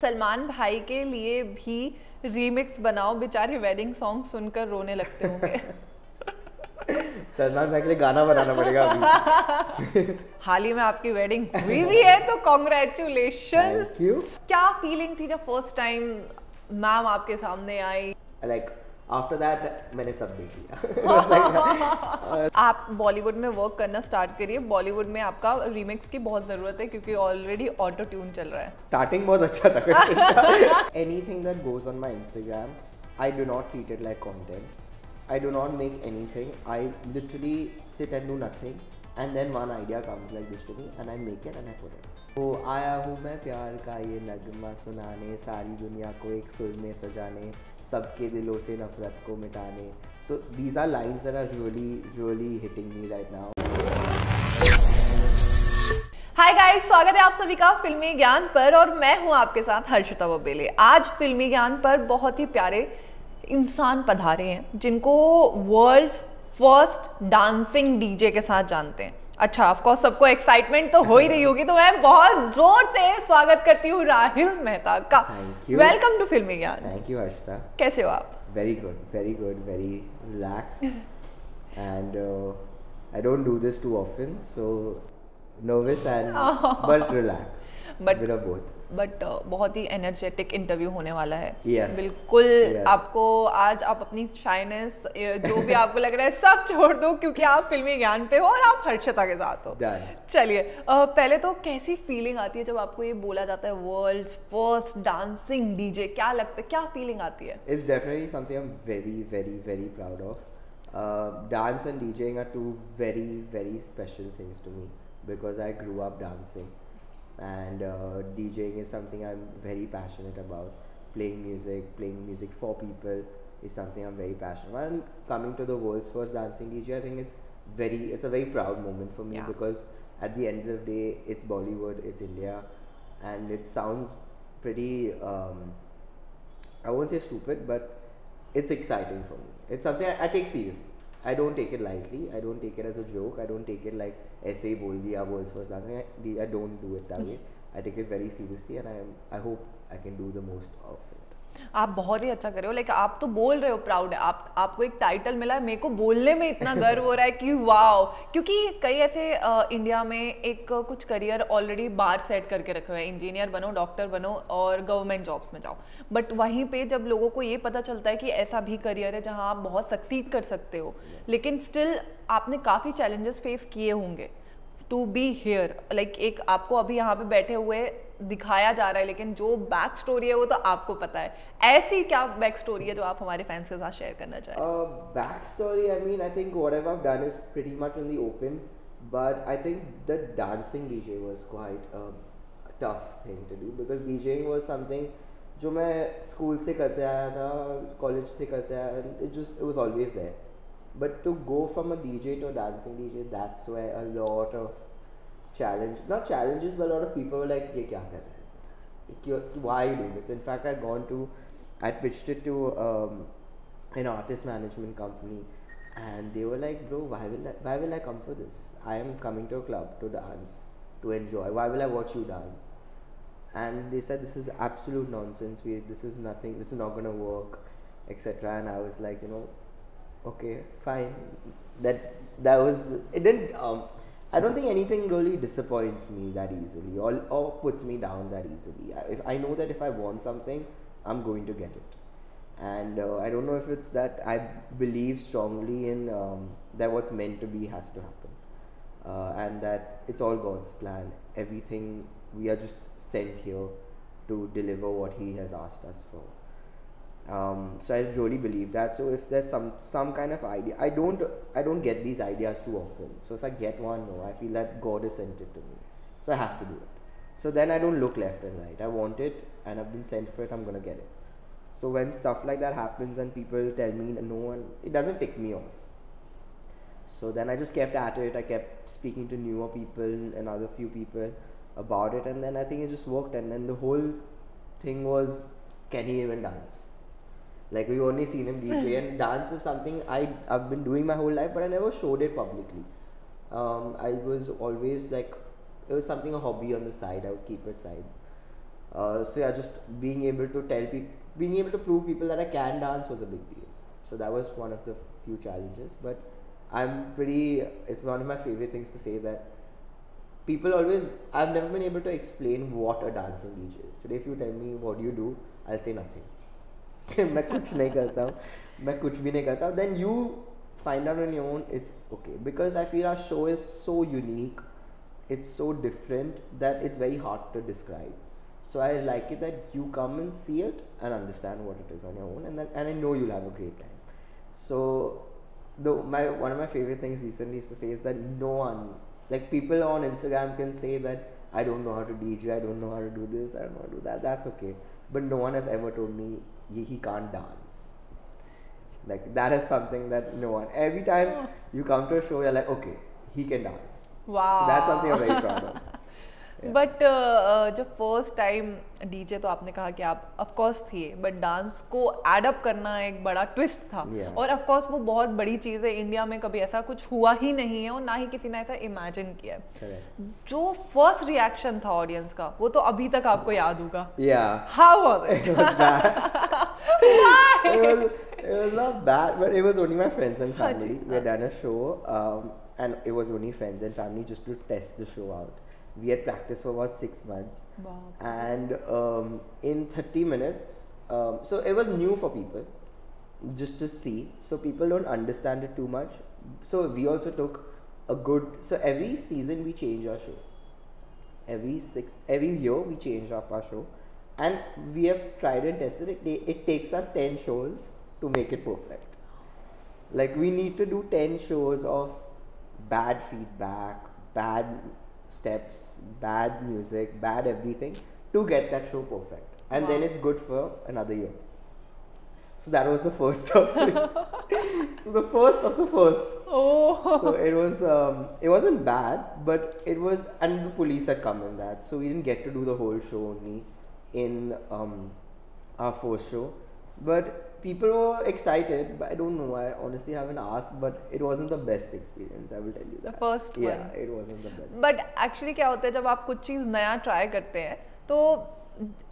सलमान भाई के लिए भी रीमिक्स बनाओ, बेचारे वेडिंग सॉन्ग सुनकर रोने लगते होंगे। सलमान भाई के लिए गाना बनाना पड़ेगा अभी। हाल ही में आपकी वेडिंग हुई भी है तो कॉन्ग्रेचुलेशंस। Thank you. क्या फीलिंग थी जब फर्स्ट टाइम मैम आपके सामने आई? लाइक आफ्टर दैट मैंने सब देख लिया। आप बॉलीवुड में वर्क करना स्टार्ट करिए। बॉलीवुड में आपका रीमिक्स की बहुत ज़रूरत है क्योंकि ऑलरेडी ऑटो ट्यून चल रहा है। स्टार्टिंग बहुत अच्छा था। Anything that goes on my Instagram I do not treat it like content. I do not make anything. I literally sit and do nothing, and then one idea comes like this to me, and I make it and I put it. तो आया हूँ मैं प्यार का ये नगमा सुनाने, सारी दुनिया को एक सुर में सजाने, सबके दिलों से नफरत को मिटाने. So these are lines that are really hitting me right now. Hi guys, स्वागत है आप सभी का फिल्मी ज्ञान पर और मैं हूँ आपके साथ हर्षिता बबेले। आज फिल्मी ज्ञान पर बहुत ही प्यारे इंसान पधारे हैं जिनको वर्ल्ड फर्स्ट डांसिंग डीजे के साथ जानते हैं। अच्छा, ऑफ कोर्स सबको एक्साइटमेंट तो हो ही रही होगी, तो मैं बहुत जोर से स्वागत करती हूँ राहिल मेहता का। Welcome to Filmi Gyaan. Thank you Harshita. कैसे हो आप? Very good, very relax and I don't do this too often, so nervous and but relax, bit of both. But बहुत ही एनर्जेटिक इंटरव्यू होने वाला है। yes, बिल्कुल yes. आपको आज आप अपनी शाइनेस जो भी आपको लग रहा है सब छोड़ दो क्योंकि आप फिल्मी ज्ञान पे हो और आप हर्षिता के साथ हो। चलिए पहले तो कैसी फीलिंग आती है जब आपको ये बोला जाता है वर्ल्ड्स फर्स्ट डांसिंग डीजे? क्या लगता है, क्या फीलिंग आती है? It's definitely something I am very proud of. Dance and DJing are two very special things to me because I grew up dancing. And DJing is something I'm very passionate about. Playing music for people is something I'm very passionate about. And coming to the world's first dancing DJ, I think it's a very proud moment for me. Yeah. Because at the end of the day, it's Bollywood, it's India, and it sounds pretty I won't say stupid, but it's exciting for me. It's something I take seriously. I don't take it lightly. I don't take it as a joke. I don't take it like ऐसे ही बोल दिया world's first dancing. I don't do it that way. I take it very seriously and I hope I can do the most of it. आप बहुत ही अच्छा कर रहे हो। Like आप तो बोल रहे हो प्राउड है, आपको एक टाइटल मिला है, मेरे को बोलने में इतना गर्व हो रहा है कि वाओ। क्योंकि कई ऐसे इंडिया में एक कुछ करियर ऑलरेडी बार सेट करके रखे हुए हैं, इंजीनियर बनो, डॉक्टर बनो और गवर्नमेंट जॉब्स में जाओ। बट वहीं पे जब लोगों को ये पता चलता है कि ऐसा भी करियर है जहाँ आप बहुत सक्सीड कर सकते हो, लेकिन स्टिल आपने काफ़ी चैलेंजेस फेस किए होंगे टू बी हियर। लाइक एक आपको अभी यहाँ पे बैठे हुए दिखाया जा रहा है, लेकिन जो बैक स्टोरी है वो तो आपको पता है। ऐसी क्या बैक स्टोरी है जो आप हमारे फैंस के साथ शेयर करना चाहें? Back story, I mean, I think whatever I've done is pretty much in the open, but I think the dancing DJ was quite a tough thing to do because DJing was something जो मैं school से करते आया था, college से करते आया, it was always there. But to go from a DJ to a dancing DJ, that's where a lot of not challenges, but a lot of people were like, ये क्या कर रहे हैं? Why are you doing this? In fact, I pitched it to an artist management company, and they were like, bro, why will I come for this? I am coming to a club to dance, to enjoy. Why will I watch you dance? And they said, this is absolute nonsense. This is nothing. This is not gonna work, etc. And I was like, okay, fine. That was it. Didn't I don't think anything really disappoints me that easily or puts me down that easily. I know that if I want something, I'm going to get it. And I don't know if it's that I believe strongly in that what's meant to be has to happen, and that it's all God's plan. Everything, we are just sent here to deliver what He has asked us for. So I really believe that. So if there's some kind of idea, I don't get these ideas too often. So if I get one, I feel that God has sent it to me, so I have to do it. So then I don't look left and right. I want it and I've been sent for it, I'm gonna get it. So when stuff like that happens and people tell me no, and it doesn't tick me off. So then I just kept at it. I kept speaking to newer people, another few people about it, and then I think it just worked. And then the whole thing was, can he even dance? Like, we've only seen him DJ, and dance is something I've been doing my whole life, but I never showed it publicly. I was always like, it was something, a hobby on the side. I would keep it side. So yeah, just being able to being able to prove people that I can dance was a big deal. So that was one of the few challenges. But it's one of my favorite things to say that people always, I've never been able to explain what a dancing DJ is. Today if you tell me what do you do, I'll say nothing. मैं कुछ नहीं करता हूँ, मैं कुछ भी नहीं करता हूँ. Then you find out on your own, it's okay. Because I feel our show is so unique, it's so different that it's very hard to describe. So I like it that you come and see it and understand what it is on your own, and I know you'll have a great time. So one of my favorite things recently is to say is that no one, like people on Instagram can say that I don't know how to DJ, I don't know how to do this, I don't know how to do that. That's okay. But no one has ever told me he can't dance. Like that is something that no one. Every time you come to a show, you're like, okay, he can dance. Wow. So that's something I'm very proud of. But जब first time DJ तो आपने कहा कि आप of course थे, but dance को add up करना एक बड़ा ट्विस्ट था. और ऑफ कोर्स वो बहुत बड़ी चीज़ है, इंडिया में कभी ऐसा कुछ हुआ ही नहीं है और ना ही किसी ने ऐसा इमेजिन किया है. जो फर्स्ट रिएक्शन था ऑडियंस का वो तो अभी तक आपको याद होगा. How was it? It was not bad, but it was only my friends and family. We had done a show, and it was only friends and family just to test the show out. We had practiced for about 6 months. Wow. And in 30 minutes, so it was new for people, just to see. So people don't understand it too much. So we also took so every season we change our show. Every year we change up our show. And we have tried and tested it. It takes us 10 shows to make it perfect. Like we need to do 10 shows of bad feedback, bad steps, bad music, bad everything to get that show perfect. And then it's good for another year. So that was the first of so the first of the first. Oh. So it wasn't bad, but it was, and the police had come in that. So we didn't get to do the whole show only in our first show. But people were excited, but I don't know. I honestly haven't asked, but it wasn't the best experience. I will tell you that. The first one. Yeah, it wasn't the best. But actually क्या होता है जब आप कुछ चीज़ नया try करते हैं तो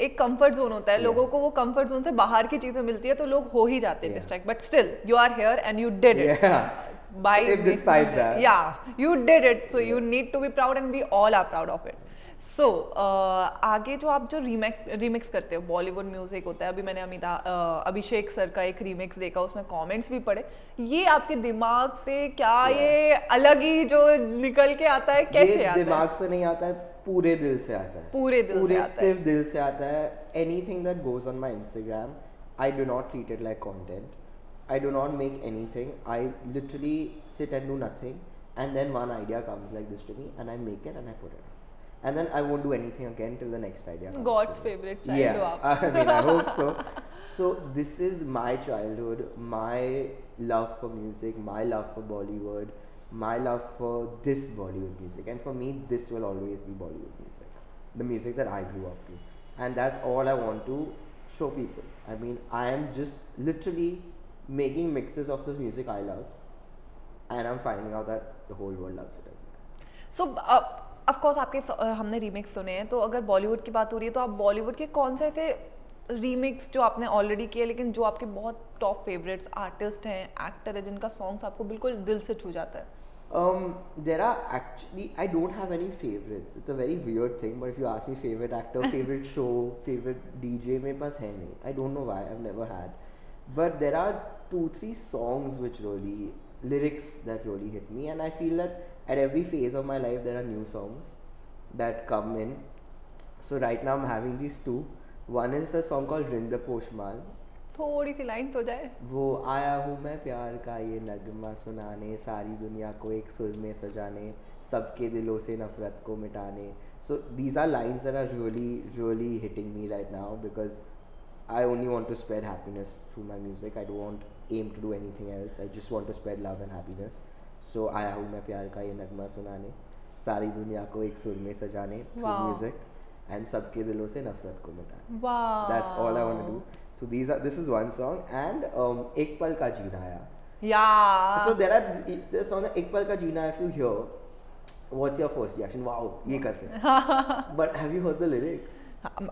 एक कंफर्ट जोन होता है. लोगों को वो कंफर्ट जोन से बाहर की चीजें मिलती है तो लोग हो ही जाते हैं distract. But still you are here and you did it. Despite that. Yeah, you did it. So you need to be proud and we all are proud of it. So आगे जो आप जो रीमिक्स करते हो, Bollywood music होता है. अभी मैंने अभिषेक सर का एक रीमिक्स देखा, उसमें कमेंट्स भी पढ़े. ये आपके दिमाग से क्या ये अलग ही जो निकल के आता है, कैसे आता है? दिमाग से नहीं आता है, पूरे दिल से आता है. पूरे सिर्फ दिल से आता है. Anything that goes on my Instagram, I do not treat it like content. I do not make anything. I literally sit and do nothing, and then one idea comes like this to me, and I make it and I put it. And then I won't do anything again till the next idea comes. God's favorite child. Yeah, I mean, I hope so. So this is my childhood, my love for music, my love for Bollywood, my love for this Bollywood music. And for me, this will always be Bollywood music. The music that I grew up to. And that's all I want to show people. I mean, I am just literally making mixes of the music I love. And I'm finding out that the whole world loves it as well. So, of course आपके हमने remix सुने हैं, तो अगर बॉलीवुड की बात हो रही है तो आप बॉलीवुड के कौन से ऐसे रीमिक्स जो आपने ऑलरेडी किए लेकिन जो आपके बहुत टॉप फेवरेट्स आर्टिस्ट हैं, एक्टर है, जिनका सॉन्ग्स आपको बिल्कुल दिल से छू जाता है? There are actually, I don't have any favorites. It's a very weird thing, but if you ask me favorite actor, favorite show, favorite DJ, मेरे पास है नहीं. I don't know why, I've never had. But there are 2-3 songs which really, lyrics that really hit me, and I feel that at every phase of my life there are new songs that come in. So right now I'm having these two. One is a song called Rind Poshmal. थोड़ी सी line तो जाए. वो आया हूँ मैं प्यार का ये नगमा सुनाने, सारी दुनिया को एक सुर में सजाने, सबके दिलों से नफरत को मिटाने. So these are lines that are really hitting me right now because I only want to spread happiness through my music. I don't aim to do anything else. I just want to spread love and happiness. So आया हूँ मैं प्यार का ये नगमा सुनाने, सारी दुनिया को एक सुर में सजाने through music, and सबके दिलों से नफरत को मिटाने. Wow. That's all I want to do. So this is one song, and एक पल का जीना आया. Yeah. So there's song एक पल का जीना. If you hear, what's your first reaction? Wow, ये करते हैं. But have you heard the lyrics?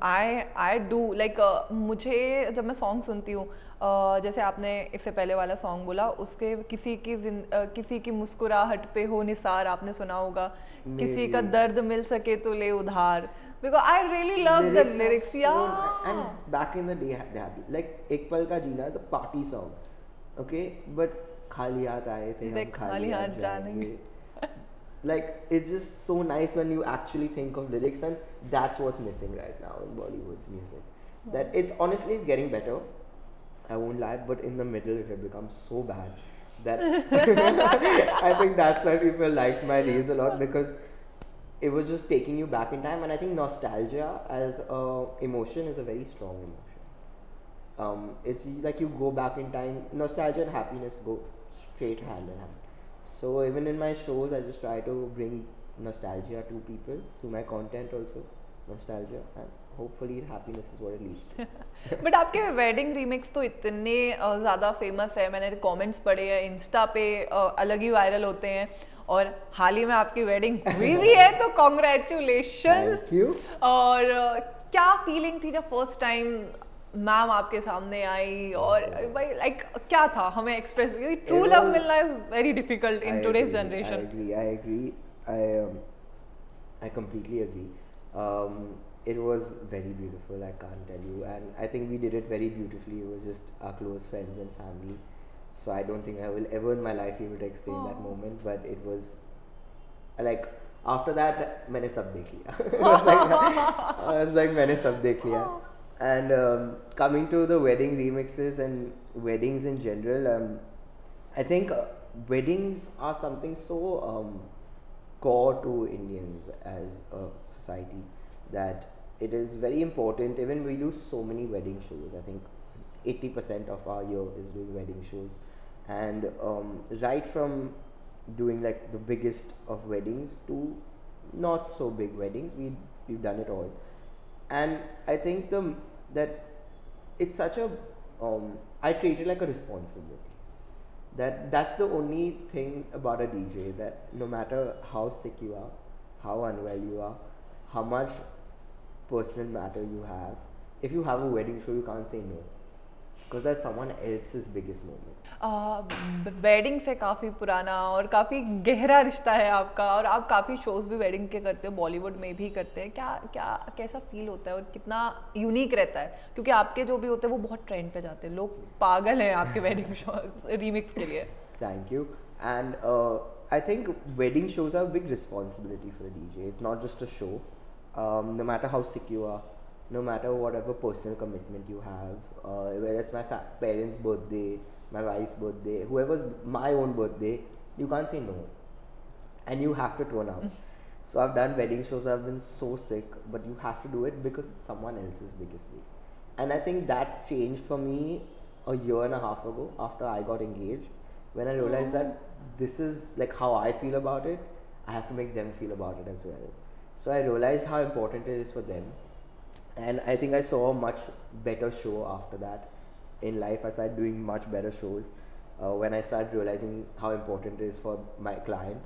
I do like मुझे जब मैं सॉन्ग सुनती हूँ जैसे आपने इससे पहले वाला सॉन्ग बोला उसके किसी की मुस्कुराहट पे हो निसार आपने सुना होगा किसी का दर्द मिल सके तो ले उधार because I really love the lyrics yeah and back in the day they had like एक पल का जीना is a party song okay but खाली हाथ आए थे हम खाली हाथ जाएंगे like it's just so nice when you actually think of lyrics and that's what's missing right now in Bollywood's music that it's honestly it's getting better I won't lie but in the middle it had become so bad that I think that's why people liked my reels a lot because it was just taking you back in time and I think nostalgia as a emotion is a very strong emotion it's like you go back in time nostalgia and happiness go straight hand in hand so even in my shows I just try to bring nostalgia to people through my content also nostalgia and hopefully happiness is what it leads to but आपके wedding remix तो इतने ज़्यादा famous है मैंने comments पढ़े हैं Insta पे अलग ही वायरल होते हैं और हाल ही में आपकी वेडिंग हुई भी है तो कॉन्ग्रेचुलेशंस और क्या फीलिंग थी जब फर्स्ट टाइम मैम आपके सामने आई और भाई लाइक क्या था हमें एक्सप्रेस ट्रू लव मिलना is very difficult in today's generation I agree I completely agree it was very beautiful I can't tell you and I think we did it very beautifully it was just our close friends and family so I don't think I will ever in my life be able to explain that moment but it was like after that मैंने सब देख लिया I was like मैंने सब देख लिया and coming to the wedding remixes and weddings in general I think weddings are something so core to Indians as a society that it is very important even we do so many wedding shows I think 80% of our year is doing wedding shows and right from doing like the biggest of weddings to not so big weddings we've done it all and I think that it's such a I treat it like a responsibility that's the only thing about a DJ that no matter how sick you are how unwell you are how much personal matter you have if you have a wedding show you can't say no because that's someone else's biggest moment wedding से काफ़ी पुराना और काफ़ी गहरा रिश्ता है आपका और आप काफ़ी शोज़ भी वेडिंग के करते हो बॉलीवुड में भी करते हैं कैसा फील होता है और कितना यूनिक रहता है क्योंकि आपके जो भी होते हैं वो बहुत ट्रेंड पे जाते हैं लोग पागल हैं आपके वेडिंग शोज रीमिक्स के लिए thank you and I think wedding shows are a big responsibility for the DJ. It's not just a show. No matter how sick you are, no matter whatever personal commitment you have, whether it's my parents' birthday, my wife's birthday, whoever's my own birthday, you can't say no. And you have to turn up. So I've done wedding shows where I've been so sick, but you have to do it because it's someone else's biggest day. And I think that changed for me a year and a half ago after I got engaged. When I realized that this is like how I feel about it, I have to make them feel about it as well. So I realized how important it is for them. And I think I saw a much better show after that. In life, I started doing much better shows when I started realizing how important it is for my client.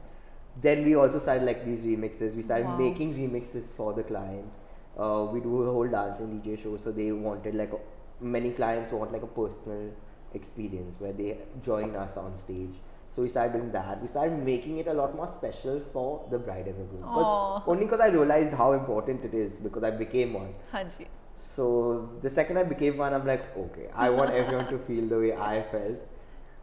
Then we also started like these remixes. We started making remixes for the client. We do a whole dancing DJ show. So they wanted like many clients want like a personal experience where they join us on stage. So we started doing that. We started making it a lot more special for the bride and the groom. Only because I realized how important it is because I became one. Hanji. So the second I became one, I'm like, okay, I want everyone to feel the way I felt.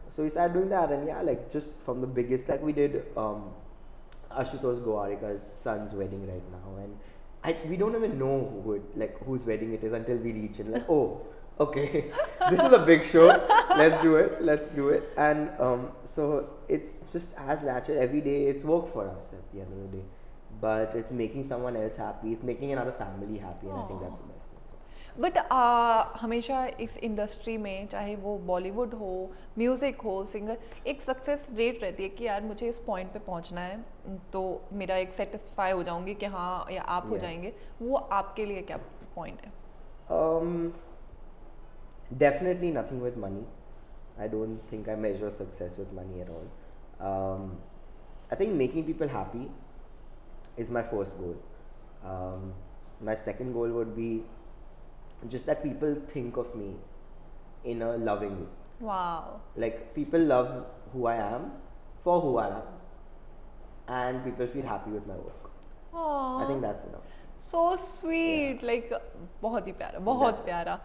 So we started doing that, and yeah, like just from the biggest, like we did Ashutosh Gowarika's son's wedding right now, and we don't even know whose wedding it is until we reach it. Like, oh. Okay, this is a big show. Let's do it. And so it's just as natural. Every day it's work for us at the end of the day, but it's making someone else happy. It's making another family happy, and I think that's the best thing. But हमेशा इस industry में चाहे वो बॉलीवुड हो music हो singer एक success rate रहती है कि यार मुझे इस पॉइंट पे पहुंचना है तो मेरा एक सेटिस्फाई हो जाऊंगी कि हाँ या आप हो जाएंगे वो आपके लिए क्या पॉइंट है Definitely nothing with money. I don't think I measure success with money at all. I think making people happy is my first goal. My second goal would be just that people think of me in a loving way. Wow. Like people love who I am for who I am, and people feel happy with my work. I think that's enough. So sweet like बहुत ही प्यारा, बहुत प्यारा.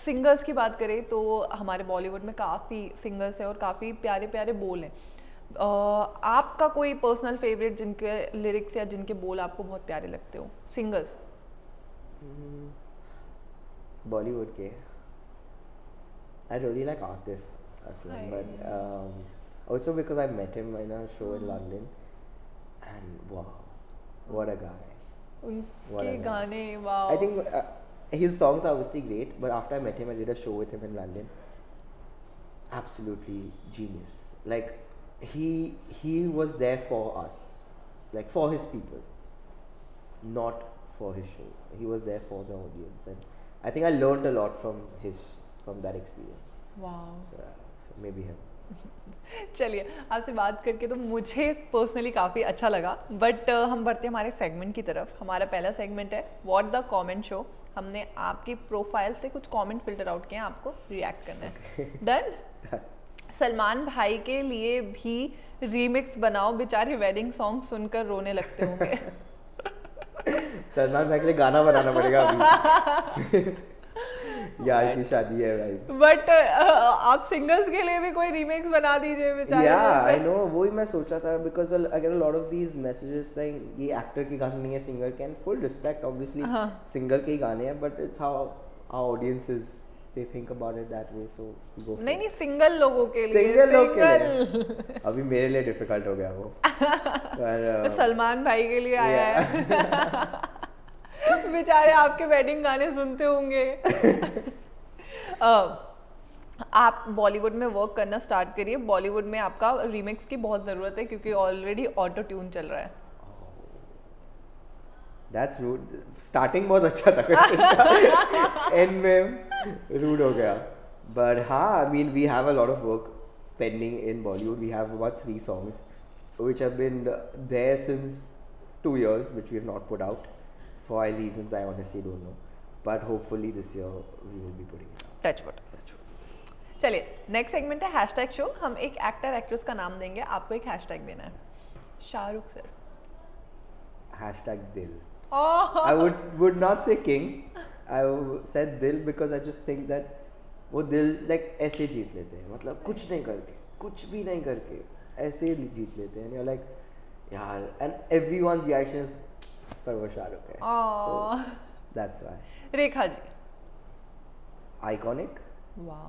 Singers की बात करें तो हमारे बॉलीवुड में काफ़ी सिंगर्स हैं और काफ़ी प्यारे प्यारे बोल हैं. आपका कोई पर्सनल फेवरेट जिनके लिरिक्स या जिनके बोल आपको बहुत प्यारे लगते हो सिंगर्स? बॉलीवुड के I really like Atif Aslam, but also because I met him in a show in London, and wow, what a guy. उनके गाने wow. I think his songs are obviously great, but after I met him, I did a show with him in London. Absolutely genius. Like he was there for us, like for his people, not for his show. He was there for the audience, and I think I learned a lot from that experience. Wow. So maybe him. चलिए, आपसे बात करके तो मुझे personally काफ़ी अच्छा लगा, but हम बढ़ते हैं हमारे सेगमेंट की तरफ. हमारा पहला सेगमेंट है व्हाट द कमेंट शो. हमने आपकी प्रोफाइल से कुछ कमेंट फिल्टर आउट किए हैं, आपको रिएक्ट करना है. डन? सलमान भाई के लिए भी रीमिक्स बनाओ, बेचारे वेडिंग सॉन्ग सुनकर रोने लगते होंगे. सलमान भाई के लिए गाना बनाना पड़ेगा अभी. यार की शादी है भाई. बट आप सिंगर्स के लिए भी कोई रीमेक्स बना दीजिए बेचारे. Yeah, I know. वही मैं सोच रहा था because I get a lot of these messages saying ये एक्टर के गाने नहीं है, सिंगर के. And full respect obviously singer के ही गाने हैं, but it's how our audiences they think about it that way, so we go. नहीं सिंगल लोगों के लिए. सिंगल लोग के लिए. अभी मेरे लिए डिफिकल्ट हो गया वो. पर सलमान भाई के लिए आया है. बेचारे आपके वेडिंग गाने सुनते होंगे. आप बॉलीवुड में वर्क करना स्टार्ट करिए. बॉलीवुड में आपका रीमिक्स की बहुत ज़रूरत है क्योंकि ऑलरेडी ऑटो ट्यून चल रहा है. That's rude. स्टार्टिंग बहुत अच्छा था, एंड में रूड हो गया. But हाँ, I mean we have a lot of work pending in Bollywood. We have about 3 songs which have been there since 2 years, which we have not put out. For reasons I honestly don't know, but hopefully this year we will be putting it out. Touch wood. चलिए, next segment है hashtag show. हम एक actor actress का नाम देंगे, आपको एक hashtag देना है. Shahrukh sir. Hashtag Dil. I would not say king. I said Dil because I just think that वो दिल like ऐसे जीत लेते हैं, मतलब कुछ नहीं करके, कुछ भी नहीं करके ऐसे जीत लेते हैं. You're like यार, and everyone's reaction is पर वो शाहरुख है. So that's why. Rekha ji. Iconic. वाह.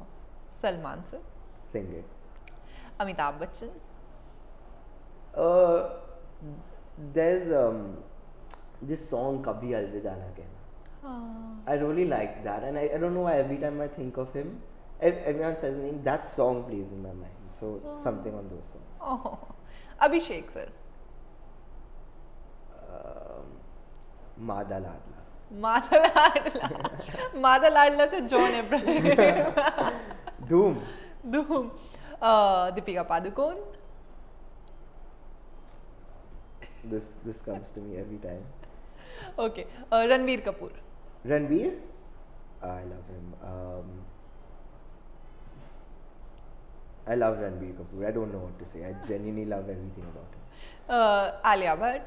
Salman sir. Sing it. Amitabh Bachchan. There's this song कभी अलविदा ना कहना. I really like that, and I don't know why every time I think of him, everyone says his name, that song plays in my mind. So something on those songs. Abhishek sir. मादा लाडला. मादा लाडला. मादा लाडला से John Abraham. धूम. धूम. Deepika Padukone. This comes to me every time. Okay. Ranbir Kapoor. Ranbir? I love him. I love Ranbir Kapoor. I don't know what to say. I genuinely love everything about him. Alia Bhatt.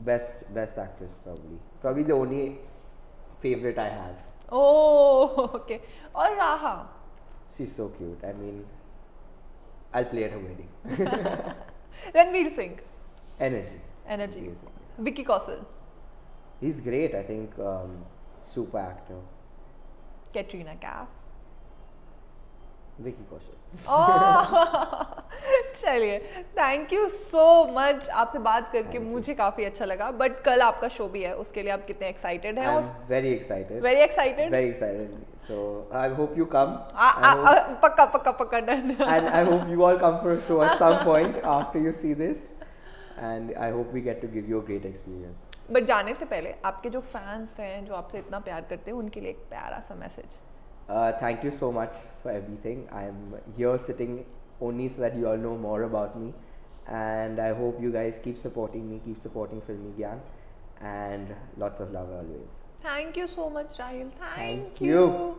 Best actress probably. Probably the only favorite I have. Oh, okay. और राहा. She's so cute. I mean, I'll play at her wedding. Ranveer Singh. Energy. Vicky Kaushal. He's great. I think super actor. Katrina Kaif. Vicky Kaushal. चलिए, thank you so much. आपसे बात करके मुझे काफी अच्छा लगा. बट कल आपका शो भी है, उसके लिए आप कितने एक्साइटेड हैं? I'm very excited. Very excited. Very excited. So I hope you come. पक्का done. And I hope you all come for a show at some point after you see this. And I hope we get to give you a great experience. But जाने से पहले आपके जो fans हैं, जो आपसे इतना प्यार करते हैं, उनके लिए एक प्यारा सा message. Thank you so much for everything. I am here sitting only so that you all know more about me. and I hope you guys keep supporting me, keep supporting Filmy Gyan, and lots of love always. Thank you so much, Rahil. Thank you.